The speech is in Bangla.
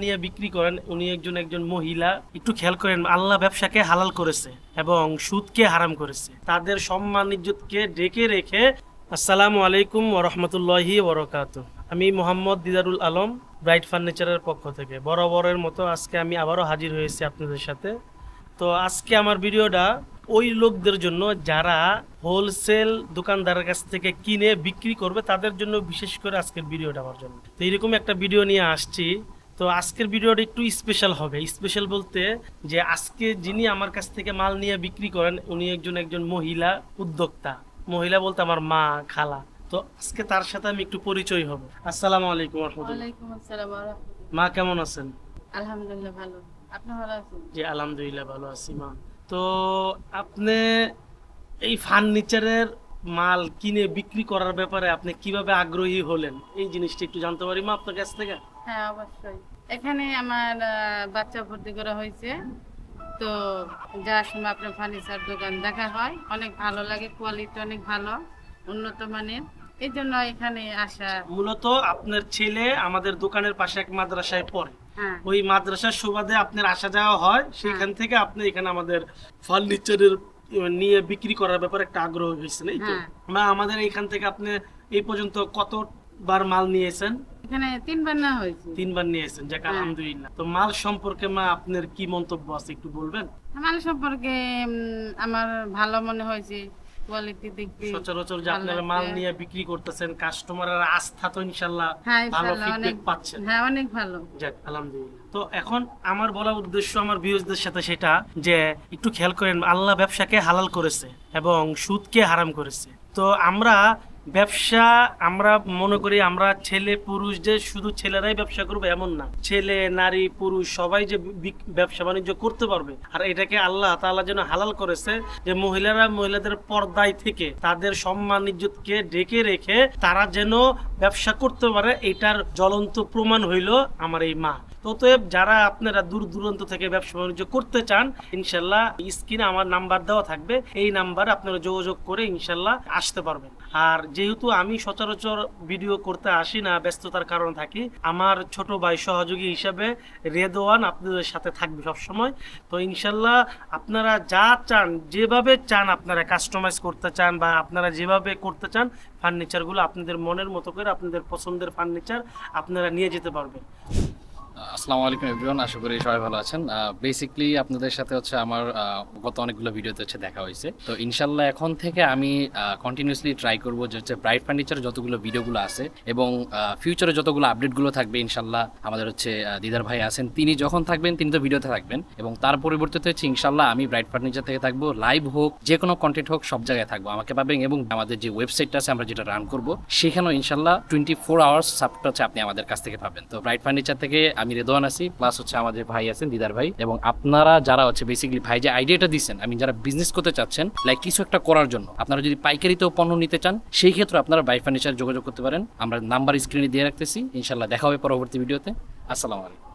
নিয়ে বিক্রি করেন উনি একজন মহিলা। একটু খেয়াল করেন, আল্লাহ ব্যবসাকে হালাল করেছে এবং সুদকে হারাম করেছে, তাদের সম্মান ইজ্জতকে ঢেকে রেখে। আসসালামু আলাইকুম ওয়া রাহমাতুল্লাহি ওয়া বারাকাতুহু। আমি মোহাম্মদ দিদারুল আলম, ব্রাইট ফার্নিচারের পক্ষ থেকে বরাবরের মতো আজকে আমি আবারও হাজির হয়েছি আপনাদের সাথে। তো আজকে আমার ভিডিওটা ওই লোকদের জন্য যারা হোলসেল দোকানদারের কাছ থেকে কিনে বিক্রি করবে, তাদের জন্য বিশেষ করে আজকের ভিডিওটা আমার জন্য। তো এইরকম একটা ভিডিও নিয়ে আসছি। তো আজকের ভিডিওটা একটু স্পেশাল হবে। স্পেশাল বলতে যে আজকে যিনি আমার কাছ থেকে মাল নিয়ে বিক্রি করেন উনি একজন মহিলা উদ্যোক্তা। মহিলা বলতে আমার মা, খালা। তো আজকে তার সাথে আমি একটু পরিচয় হব। আসসালামু আলাইকুম ওয়া রাহমাতুল্লাহ। ওয়ালাইকুম আসসালাম ওয়া রাহমাতুল্লাহ। মা কেমন আছেন? আলহামদুলিল্লাহ ভালো। আপনি ভালো আছেন? জি আলহামদুলিল্লাহ ভালো আছি মা। তো আপনি এই ফার্নিচারের মাল কিনে বিক্রি করার ব্যাপারে আপনি কিভাবে আগ্রহী হলেন, এই জিনিসটা একটু জানতে পারি মা আপনার কাছ থেকে? হ্যাঁ অবশ্যই। এখানে আমার বাচ্চা ভর্তি করা হয়েছে, তো যার সময় আপনার ফার্নিচার দোকান দেখা হয়, অনেক ভালো লাগে, কোয়ালিটি অনেক ভালো, উন্নত মানের, এই জন্য এখানে আসা। মূলত আপনার ছেলে আমাদের দোকানের পাশে এক মাদ্রাসায় পড়ে, হ্যাঁ ওই মাদ্রাসার সুবাদে আপনার আসা যাওয়া হয়, সেখান থেকে আপনি এখানে আমাদের ফার্নিচারের নিয়ে বিক্রি করার ব্যাপারে একটা আগ্রহ হয়েছেন, এই তো? হ্যাঁ। মা আমাদের এখান থেকে আপনি এই পর্যন্ত কতবার মাল নিয়েছেন? এখানে 3বার না হয়েছে। 3বার নিয়েছেন, যাক আলহামদুলিল্লাহ। তো মাল সম্পর্কে মা আপনার কি মন্তব্য আছে একটু বলবেন? মাল সম্পর্কে আমার ভালো মনে হয়েছে, কোয়ালিটি দেখতে। সচরাচর যে আপনারা মাল নিয়ে বিক্রি করতেছেন, কাস্টমারের আস্থা তো ইনশাআল্লাহ হ্যাঁ ভালো ইনশাআল্লাহ অনেক ফিডব্যাক পাচ্ছেন। হ্যাঁ অনেক ভালো। যাক আলহামদুলিল্লাহ। তো এখন আমার বলার উদ্দেশ্য আমার ভিউয়ারদের সাথে সেটা যে একটু খেয়াল করেন, আল্লাহ ব্যবসাকে হালাল করেছে এবং সুদকে হারাম করেছে। তো ব্যবসা আমরা মনে করি আমরা ছেলে পুরুষ যে শুধু ছেলেরাই ব্যবসা করবে এমন না, ছেলে নারী পুরুষ সবাই যে ব্যবসা বাণিজ্য করতে পারবে। আর এটাকে আল্লাহ তাআলা যেন হালাল করেছে যে মহিলাদের পর্দায় থেকে তাদের সম্মান ইজ্জতকে ঢেকে রেখে তারা যেন ব্যবসা করতে পারে, এটার জ্বলন্ত প্রমাণ হইল আমার এই মা। অতএব যারা আপনারা দূর দূরান্ত থেকে ব্যবসা বাণিজ্য করতে চান, ইনশাল্লাহ স্ক্রিনে আমার নাম্বার দেওয়া থাকবে, এই নাম্বারে আপনারা যোগাযোগ করে ইনশাল্লাহ আসতে পারবেন। আর যেহেতু আমি সচরাচর ভিডিও করতে আসি না, ব্যস্ততার কারণে থাকি, আমার ছোট ভাই সহযোগী হিসাবে রেদওয়ান আপনাদের সাথে থাকবে সবসময়। তো ইনশাল্লাহ আপনারা যা চান, যেভাবে চান, আপনারা কাস্টমাইজ করতে চান বা আপনারা যেভাবে করতে চান, ফার্নিচারগুলো আপনাদের মনের মতো করে আপনাদের পছন্দের ফার্নিচার আপনারা নিয়ে যেতে পারবেন। আসসালামু আলাইকুম এভরিওয়ান, আশা করি সবাই ভালো আছেন। বেসিক্যালি আপনাদের সাথে হচ্ছে আমার গত অনেকগুলো ভিডিওতে হচ্ছে দেখা হয়েছে। তো ইনশাল্লাহ এখন থেকে আমি কন্টিনিউসলি ট্রাই করবো যে হচ্ছে ব্রাইট ফার্নিচার যতগুলো ভিডিওগুলো আছে এবং ফিউচারে যতগুলো আপডেটগুলো থাকবে, ইনশাল্লাহ আমাদের হচ্ছে দিদার ভাই আছেন, তিনি যখন থাকবেন তিনি তো ভিডিওতে থাকবেন, এবং তার পরিবর্তিতে হচ্ছে ইনশাল্লাহ আমি ব্রাইট ফার্নিচার থেকে থাকবো, লাইভ হোক, যে কোনো কন্টেন্ট হোক, সব জায়গায় থাকবো, আমাকে পাবেন। এবং আমাদের যে ওয়েবসাইটটা আছে আমরা যেটা রান করবো, সেখানেও ইনশাল্লাহ 24 আওয়ার্স সাপোর্ট হচ্ছে আপনি আমাদের কাছ থেকে পাবেন। তো ব্রাইট ফার্নিচার থেকে আমি রেদওয়ান আছি, প্লাস হচ্ছে আমাদের ভাই আছেন দিদার ভাই, এবং আপনারা যারা হচ্ছে বেসিক্যালি ভাই যে আইডিয়াটা দিচ্ছেন, আমি যারা বিজনেস করতে চাচ্ছেন, লাইক কিছু একটা করার জন্য, আপনারা যদি পাইকারিতেও পণ্য নিতে চান, সেই ক্ষেত্রে আপনারা ব্রাইট ফার্নিচার যোগাযোগ করতে পারেন। আমরা নাম্বার স্ক্রিনে দিয়ে রাখতেছি। ইনশাল্লাহ দেখা হবে পরবর্তী ভিডিওতে। আসসালামু আলাইকুম।